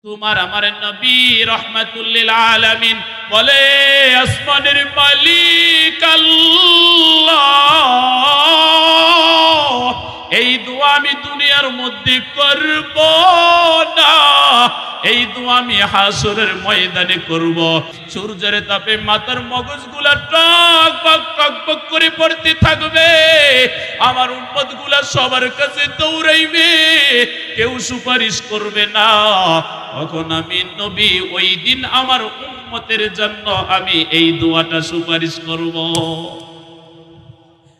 তোমার আমার নবী রাহমাতুল লিল আলামিন বলে, আসমানের মালিক আল্লাহ, এই দোয়া আমি দুনিয়ার মধ্যে করব না, এই দোয়া আমি হাসরের ময়দানে করব। সূর্যের তাপে মাথার মগজগুলা টক বক টক বক করে পড়তে থাকবে, আমার উম্মতগুলা সবার কাছে দৌড়াইবে, কেউ সুপারিশ করবে না। তখন আমি নবী ওই দিন আমার উম্মতের জন্য আমি এই দোয়াটা সুপারিশ করব।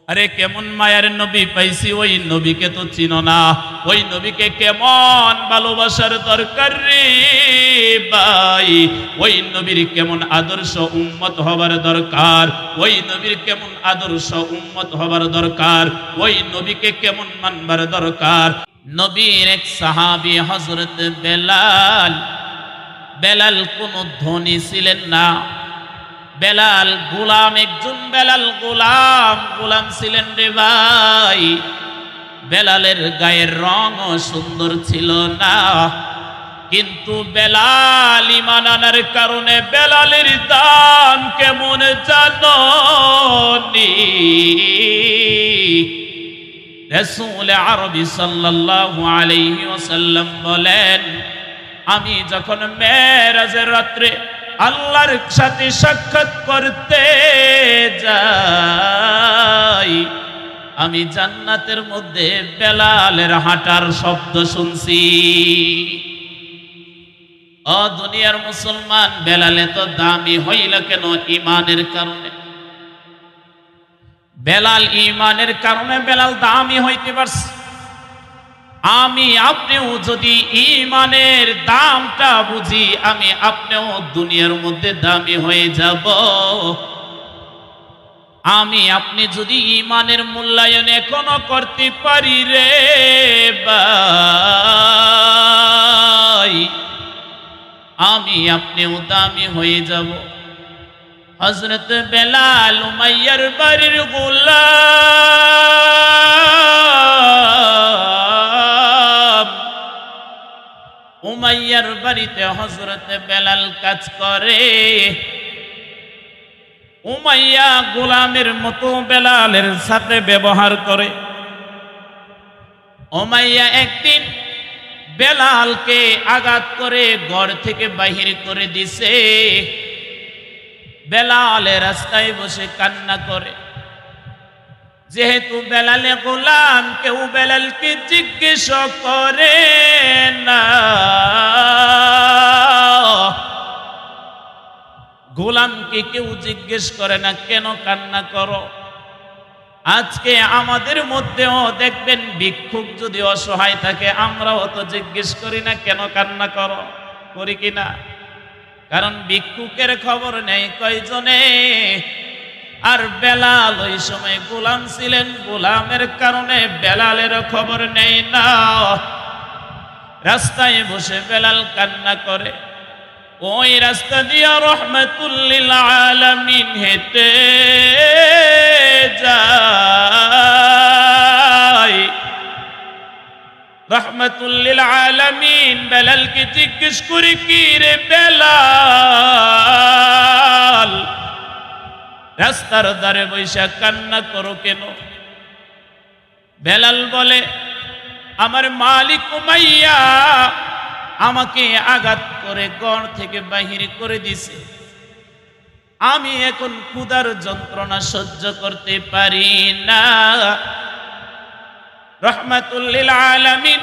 আরে কেমন মায়ের নবী পাইছি, ওই নবীকে তো চিনো না, ওই নবীকে কেমন ভালোবাসার দরকার রে ভাই, ওই নবীর কেমন আদর্শ উম্মত হবার দরকার, ওই নবীর কেমন আদর্শ উম্মত হবার দরকার, ওই নবীকে কেমন মানবার দরকার। নবীর এক সাহাবী হযরত বেলাল, বেলাল কোন ধনী ছিলেন না, বেলাল গোলাম, একজন বেলাল গোলাম ছিলেন রে ভাই। বেলালের গায়ের রঙও সুন্দর ছিল না, কিন্তু বেলাল ঈমান আনার কারণে বেলালের দাম কেমন জানেননি? রাসূল আরবী সাল্লাল্লাহু আলাইহি ওয়াসাল্লাম বলেন, আমি যখন মেরাজের রাত্রে আল্লাহর সাথে সাক্ষাৎ করতে যাই, আমি জান্নাতের মধ্যে বেলালের হাঁটার শব্দ শুনছি। ও দুনিয়ার মুসলমান, বেলালে তো দামি হইল কেন? ঈমানের কারণে। বেলাল ঈমানের কারণে বেলাল দামি হইতে পারছে। আমি আপনিও যদি ঈমানের দামটা বুঝি, আমি আপনিও দুনিয়ার মধ্যে দামি হয়ে যাব। আমি আপনি যদি ঈমানের মূল্যায়ন এখনো করতে পারি রে ভাই, আমি আপনিও দামি হয়ে যাব। হযরত বেলাল উমাইয়ার বাড়ির গোলাম, উমাইয়ার বাড়িতে হযরত বেলাল কাজ করে। উমাইয়া গোলামের মতো বেলালের সাথে ব্যবহার করে। উমাইয়া একদিন বেলালকে আঘাত করে ঘর থেকে বাহির করে দিছে। বেলালে রাস্তায় বসে কান্না করে। যেহেতু বেলালে গোলাম, কেউ বেলালকে জিজ্ঞেস করে না, গোলামকে কেউ জিজ্ঞেস করে না কেন কান্না করো। আজকে আমাদের মধ্যেও দেখবেন ভিক্ষুক যদি অসহায় থাকে, আমরাও তো জিজ্ঞেস করি না কেন কান্না করো, করি কিনা? কারণ ভিক্ষুকের খবর নেই কয়জনে। আর বেলাল ওই সময় গোলাম ছিলেন, গোলামের কারণে বেলালের খবর নেই না। রাস্তায় বসে বেলাল কান্না করে। ওই রাস্তা দিয়া রাহমাতুল লিল আলামিন হেঁটে যায়। রাহমাতুল লিল আলামিন বেলালকে জিজ্ঞেস করে, কি রে বেলাল, রাস্তার ধারে বৈশা কান্না করো কেন? বেলাল বলে, আমার মালিক উমাইয়া আমাকে আঘাত করে ঘর থেকে বাহির করে দিছে। আমি এখন ক্ষুধার যন্ত্রণা সহ্য করতে পারি না। রাহমাতুল লিল আলামিন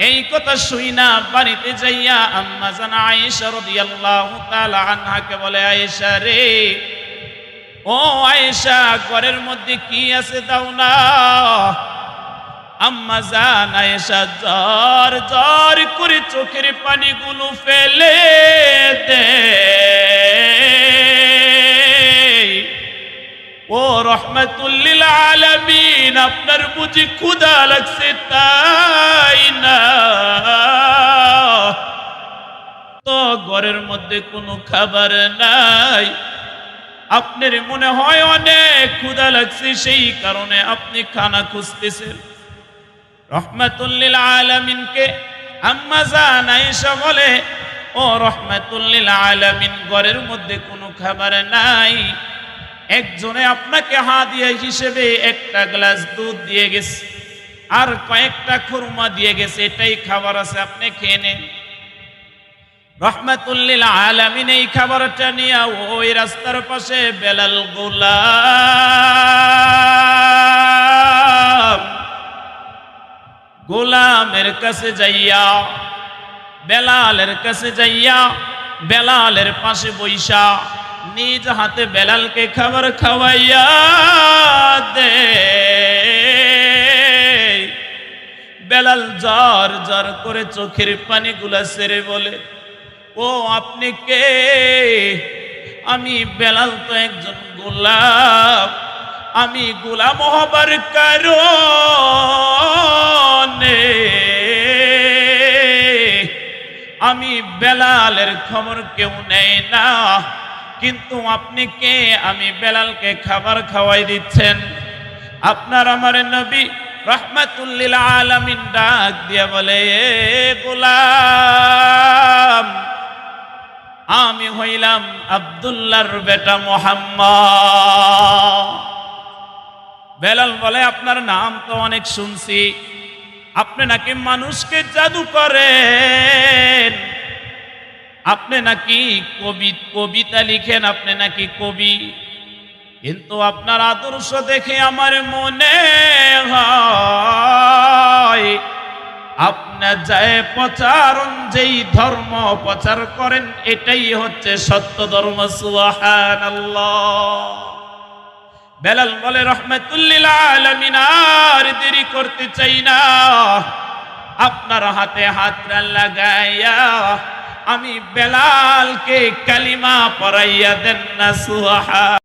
এই কথা শুইনা বাড়িতে যাইয়া আম্মা জান আয়েশা রাদিয়াল্লাহু তাআলা আনহাকে বলে, আয়েশা রে, ও আয়েশা, ঘরের মধ্যে কি আছে দাও না। আম্মা জান আয়েশা জ্বর জ্বর করে চোখের পানিগুলো ফেলে দে। ও রাহমাতুল লিল আলামিন, আপনার বুঝি ক্ষুধা লাগছে তাই না? তো ঘরের মধ্যে কোনো খাবার নাই, আপনার মনে হয় অনেক ক্ষুধা লাগছে, সেই কারণে আপনি খানা খুঁজতেছেন। রাহমাতুল লিল আলামিনকে আম্মা জান আয়েশা বলে, ও রাহমাতুল লিল আলামিন, ঘরের মধ্যে কোনো খাবার নাই, একজনে আপনাকে হাদিয়া হিসেবে একটা গ্লাস দুধ দিয়ে গেছে আর কয়েকটা খুরমা দিয়ে গেছে, এটাই খাবার আছে, আপনি খেয়ে নেন। রাহমাতুল লিল আলামিন এই খাবারটা নিয়ে ওই রাস্তার পাশে বেলাল গোলামের কাছে যাইয়া, বেলালের কাছে যাইয়া বেলালের পাশে বইসা নিজ হাতে বেলালকে খাবার খাওয়াইয়া দে। বেলাল জ্বর জ্বর করে চোখের পানিগুলা ছেড়ে বলে, ও আপনি কে? আমি বেলাল তো একজন গোলাম, আমি গোলাম হবার কারণে আমি বেলালের খবর কেউ নেই না, কিন্তু আপনি কে? আমি বেলালকে খাবার খাওয়াই দিচ্ছেন। আপনার আমার নবী রাহমাতুল লিল আলামিন ডাক দিয়া বলে, এ গোলাম, আমি হইলাম আব্দুল্লাহর বেটা মুহাম্মদ। বেলাল বলে, আপনার নাম তো অনেক শুনছি, আপনি নাকি মানুষকে জাদু করেন, আপনি নাকি কবিতা লিখেন, আপনি নাকি কবি, কিন্তু আপনার আদর্শ দেখে আমার মনে হয় আপনি যায় প্রচারণ যেই ধর্ম প্রচার করেন এটাই হচ্ছে সত্য ধর্ম। সুবহানাল্লাহ। বেলাল বলে, রাহমাতুল লিল আলামিন, আর দেরি করতে চাই না, আপনার হাতে হাত লাগাইয়া আমি বেলালকে কালিমা পড়াইয়া দেন না। সুবহান